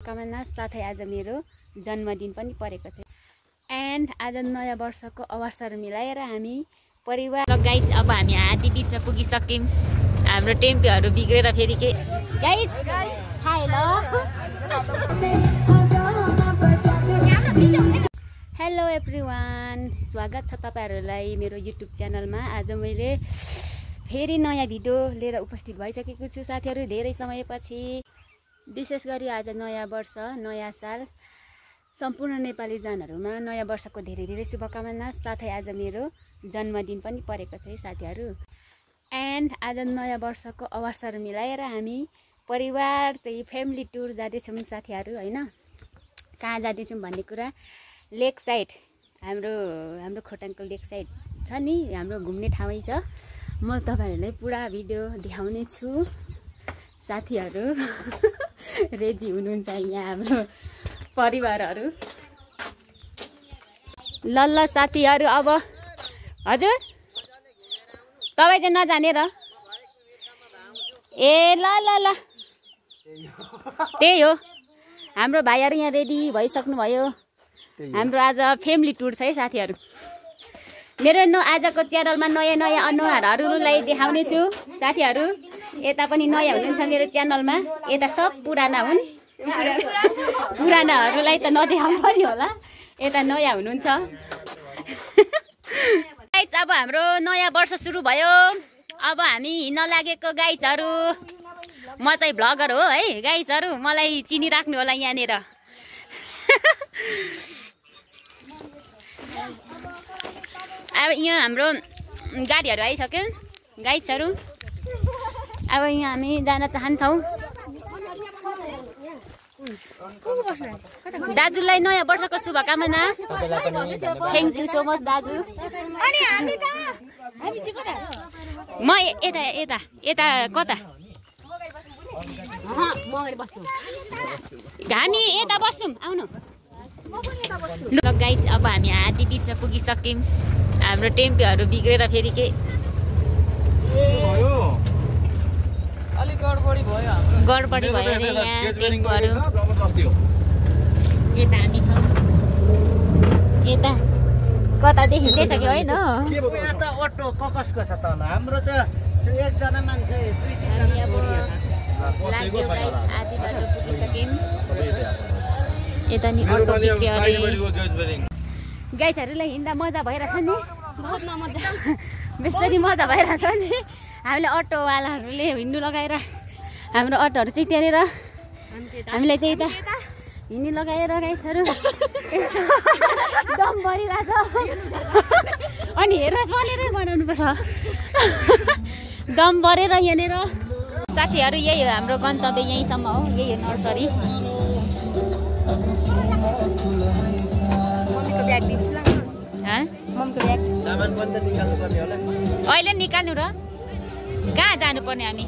कामना साथै आज मेरो जन्मदिन पनि परेको छ एन्ड आज नयाँ वर्षको अवसर मिलाएर हामी परिवार गाइज अब हामी हात्ती बीचमा पुगिसक्यौं। हाम्रो टेम्पोहरू बिग्रेर फेरि के गाइज हाय ल हेलो एभ्रीवान, स्वागत छ तपाईहरुलाई मेरो युट्युब च्यानलमा। आज मैले फेरि नयाँ भिडियो लिएर उपस्थित भइसकेको छु साथीहरु, धेरै समयपछि। विशेष गरी आज नयाँ वर्ष नयाँ साल सम्पूर्ण नेपाली जनहरुमा नयाँ वर्षको धेरै धेरै शुभकामना। साथै आज मेरो जन्मदिन पनि परेको छ है साथीहरु। एन्ड आज नयाँ वर्षको अवसर मिलाएर हामी परिवार चाहिँ फ्यामिली टुर जाँदैछौँ साथीहरु हैन। कहाँ जाँदैछौँ भन्ने कुरा लेक साइड, हाम्रो खोटाङको लेक साइड छ नि, हाम्रो घुम्ने ठाउँै छ। म तपाईहरुलाई पुरा भिडियो देखाउने छु साथीहरु। रेडी हुनुहुन्छ यहाँ हाम्रो परिवारहरु? ल ल साथीहरु, अब हजुर तपाई चाहिँ नजाने र? ए ल ल ल त्यही हो, हाम्रो भाइहरु यहाँ रेडी भइसक्नु भयो। हाम्रो आज फ्यामिली टुर छ है साथीहरु। मेरो आजको च्यानलमा नयाँ नयाँ अनुहारहरुलाई देखाउने छु साथीहरु। यता पनि नयाँ हुनुहुन्छ मेरो च्यानलमा, यता सब पुराना हुन्। पुरानाहरुलाई त नदेखाउनु पर्यो होला, यता नयाँ हुनुहुन्छ। गाइस अब हाम्रो नयाँ वर्ष सुरु भयो। अब हामी हिँड्न लागेको गाइसहरु। म चाहिँ भ्लगर हो है गाइसहरु, मलाई चिनिराख्नु होला यहाँनेर। अब यहाँ हाम्रो गाडीहरु आइसक्यो गाइसहरु। अब यहाँ हामी जान चाहन्छौँ। दाजुलाई नयाँ वर्षको शुभकामना। थ्याङ्क यू सो मच दाजु। म यता यता यता कता हामी यता बस्छौँ, आउनु। ल गाइज अब हामी हात्ती बीचमा पुगिसक्यौं। हाम्रो टेम्पोहरू बिग्रेर फेरि के गडबडी भयो अरे यहाँ टेम्पोहरू। यता हामी छौँ, यता कता देखिँदैछ कि होइन? अटो ककसको छ त हाम्रो त एकजना मान्छे लाग्यो गाइज। आधी बाटो पुगिसक्यौँ। यता नि अटो बिग्रियो अरे। गाइजहरूलाई हिँड्दा मजा भइरहेछ नि, बहुत मजा, बेसरी मजा भइरहेछ नि। हामीले अटोवालाहरूले हिँड्नु लगाएर हाम्रो अटोहरू चाहिँ त्यहाँनिर, हामीलाई चाहिँ यता हिँड्नु लगाएर गाइजहरू यस्तो दम भरिरहेछ। अनि हेर्नुहोस् भनेर बनाउनु पर्छ, दम भरेर यहाँनिर। साथीहरू यही हो हाम्रो गन्तव्य, यहीँसम्म हो, यही हो नर्सरी। मम्मीको ब्याग दिन्छु ल। मम्मीको ब्याग सामान पनि त निकाल्नु पर्ने होला। अहिले निकाल्नु र कहाँ जानुपर्ने हामी?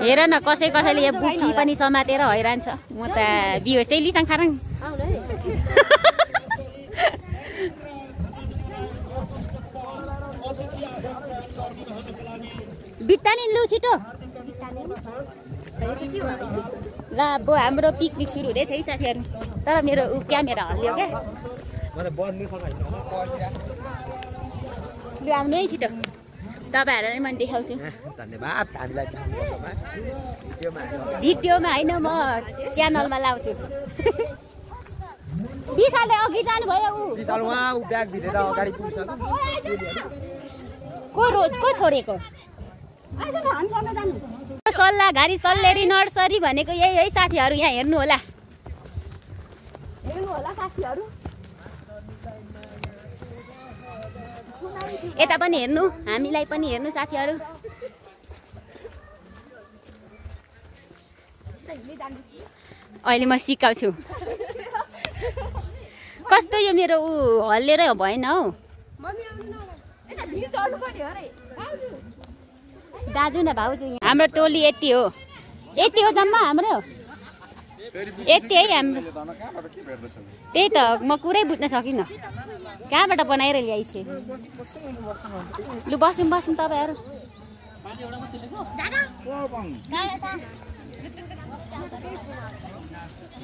हेर न कसैले यो बुटी पनि समातेर हैरान छ। म त बिहोसै लिसाङ खाराङ। बित्ता नि लु छिटो। ल अब हाम्रो पिकनिक सुरु हुँदैछ है साथीहरू। तर मेरो क्यामेरा हल्लियो क्या। लु आउनु है छिटो, तपाईँहरूलाई म देखाउँछु। धन्यवाद। भिडियोमा होइन, म च्यानलमा लाउँछु। विशालले अघि जानुभयो। को छोडेको? सल्लाह घारी सल्लेरी नर्सरी भनेको यही है साथीहरू। यहाँ हेर्नु होला, साथीहरू। यता पनि हेर्नु, हामीलाई पनि हेर्नु साथीहरू। अहिले म सिकाउँछु कस्तो। यो मेरो हल्लेर भएन हौ दाजु न भाउजू। हाम्रो टोली यति हो जम्मा हाम्रो। यति है हाम्रो त्यही त म कुरै बुझ्न सकिनँ कहाँबाट बनाएर ल्याइछ लु बसौँ बसौँ तपाईँहरू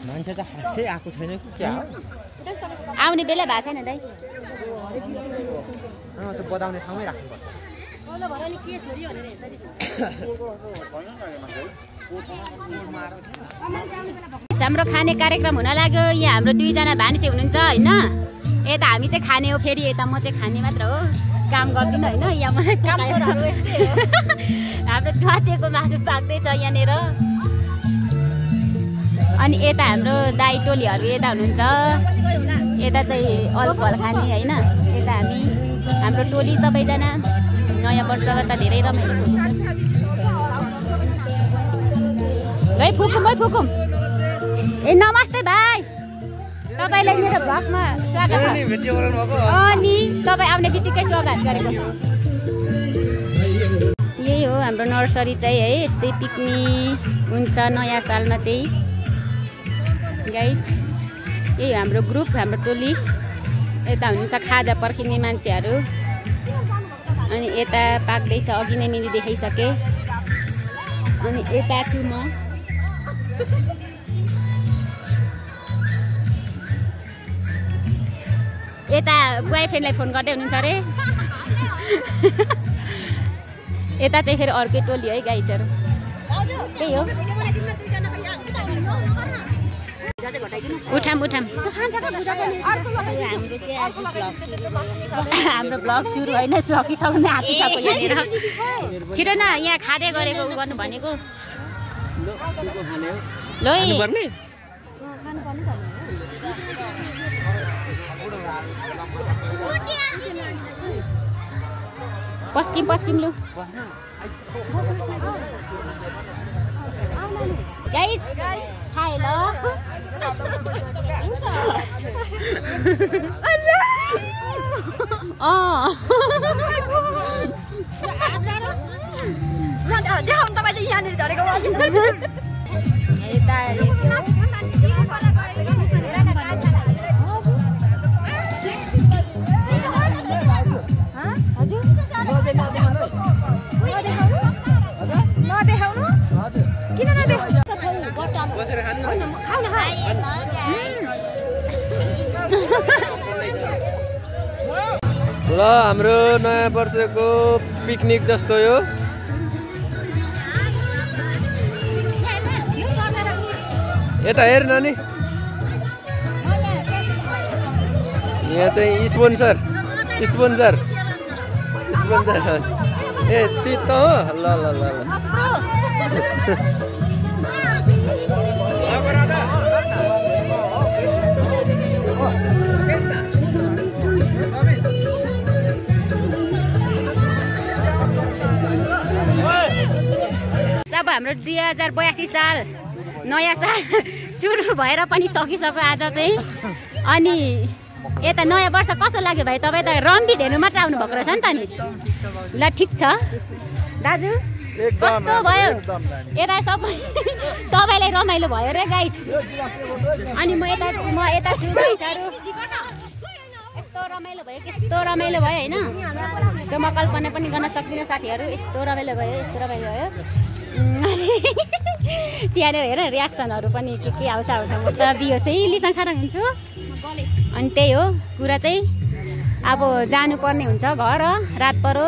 मान्छे त खासै आएको छैन कि क्या आउने बेला भएको छैन दाइ त्यो बदाउने ठाउँमै राख्नुपर्छ हाम्रो खाने कार्यक्रम हुन लाग्यो यहाँ हाम्रो दुईजना भान्से हुनुहुन्छ होइन यता हामी चाहिँ खाने हो फेरि यता म चाहिँ खाने मात्र हो काम गर्दिनँ होइन यहाँ मलाई हाम्रो च्वाचेको मासु पाक्दैछ यहाँनिर अनि यता हाम्रो दाइ टोलीहरू यता हुनुहुन्छ यता चाहिँ अल्कोहल खाने होइन यता हाम्रो टोली सबैजना नयाँ वर्षमा त धेरै रमाइलो है फुकुम ए नमस्ते भाइ तपाईँलाई मेरो भ्लगमा स्वागत छ अनि तपाईँ आउने बित्तिकै स्वागत गरेको यही हो हाम्रो नर्सरी चाहिँ है यस्तै पिकनिक हुन्छ नयाँ सालमा चाहिँ गाइज यही हाम्रो ग्रुप हाम्रो टोली यता हुनुहुन्छ खाजा पर्खिने मान्छेहरू अनि यता पाक्दैछ अघि नै मैले देखाइसकेँ अनि यता छु म यता बोयफ्रेन्डलाई फोन गर्दै हुनुहुन्छ अरे यता चाहिँ फेरि अर्कै टोली है गाइजहरू त्यही हो उठाम हाम्रो ब्लग सुरु होइन सकिसक्नु आँटिसक्यो यहाँनिर छिटो न यहाँ खाँदै गरेको उ गर्नु भनेको ल पस्किम लु गाइज खाए ल देखाउनु तपाईँ चाहिँ यहाँनिर झरेको नदेखाउनु किन ल हाम्रो नयाँ वर्षको पिकनिक जस्तो यो यता हेर नानी यहाँ चाहिँ स्पोन्सर ए ती त हो ल ल ल अब हाम्रो 2082 साल नयाँ साल सुरु भएर पनि सकिसक्यो आज चाहिँ अनि यता नयाँ वर्ष कस्तो लाग्यो भाइ तपाईँ त रम्बी हेर्नु मात्र आउनु भएको रहेछ नि त नि ल ठिक छ दाजु कस्तो भयो यता सबैलाई रमाइलो भयो रे गाइज अनि म यता छु गाइजहरू यस्तो रमाइलो भयो होइन त्यो म कल्पना पनि गर्न सक्दिनँ साथीहरू यस्तो रमाइलो भयो त्यहाँनिर हेर रियाक्सनहरू पनि के आउँछ म त बिहोसै लिसाखारा हुन्छु अनि त्यही हो कुरा चाहिँ अब जानुपर्ने हुन्छ घर रात परो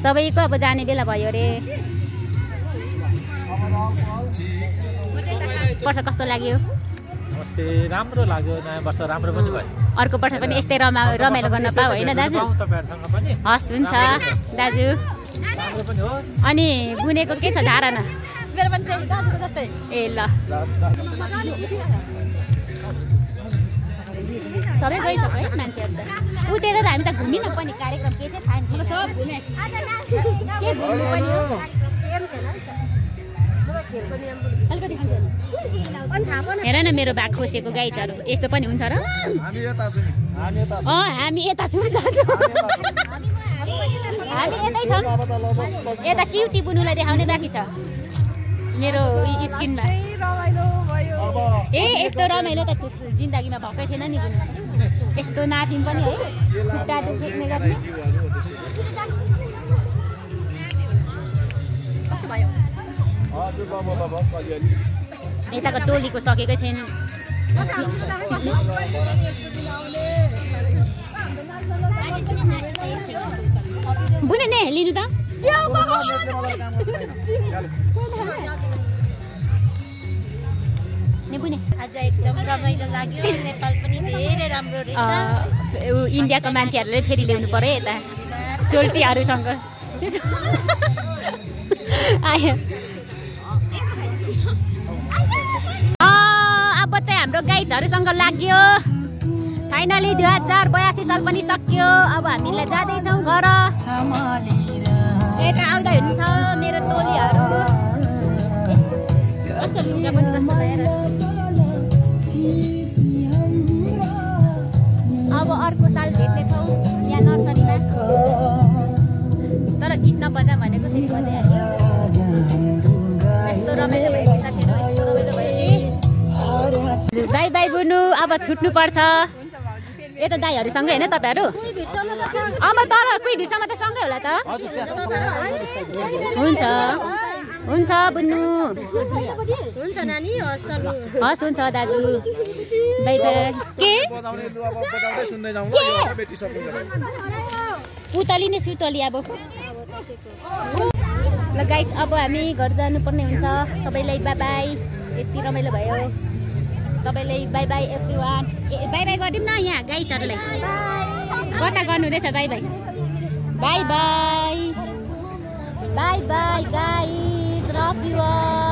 सबैको अब जाने बेला भयो अरे वर्ष कस्तो लाग्यो राम्रो लाग्यो नयाँ वर्ष राम्रो पनि भयो अर्को वर्ष पनि यस्तै रमाइलो गर्न पाऊ होइन दाजु हस् हुन्छ दाजु अनि बुनेको के छ धारणा ए ल सबै गइसक्यो है मान्छेहरू त उठेर त हामी त घुमिनँ पनि कार्यक्रम के थियो थाहा हेर न मेरो भाग खोसेको गाइजहरू यस्तो पनि हुन्छ र हामी यता छौँ हामी यतै छौँ यता क्युटी बुनुलाई देखाउने बाँकी छ मेरो स्किनमा यस्तो रमाइलो त जिन्दगीमा भएकै थिएन नि बुनु यस्तो नाच्यौँ पनि है खुट्टा दुख्ने गर्ने कस्तो भयो यताको टोलीको सकेकै छैन बुने ने लिनु त ने बुने आज एकदम रमाइलो लाग्यो नेपाल पनि धेरै राम्रो रहेछ इन्डियाको मान्छेहरूले फेरि ल्याउनु पर्यो यता सोल्टीहरूसँग आयो अब चाहिँ हाम्रो गाइजहरूसँग लाग्यो फाइनली 2082 साल पनि सक्यो अब हामीले जाँदैछौँ घर यता आउँदा हुनुहुन्छ मेरो टोलीहरू कस्तो लुगा पनि कस्तो भएर अब अर्को साल भेट्नेछौँ यहाँ नर्सरीमा तर गीत नबजा भनेको फेरि बजाइहाल्यो यस्तो रमाइलो भयो कि साथीहरू यस्तो रमाइलो भयो कि बाई बाई बुनु अब छुट्नु पर्छ यता दाईहरूसँगै होइन तपाईँहरू अब तर कोही भिडसम्म त सँगै होला त हुन्छ हुन्छ बुनु हुन्छ नानी हस् हुन्छ दाजु बाई बाई के पुतली नै सुतली अब ल गाइस अब हामी घर जानुपर्ने हुन्छ सबैलाई बाई बाई यति रमाइलो भयो सबैलाई by by everyone by by गरिदिउँ न यहाँ गाइसहरूलाई कता गर्नु रहेछ by by by by by by guys love you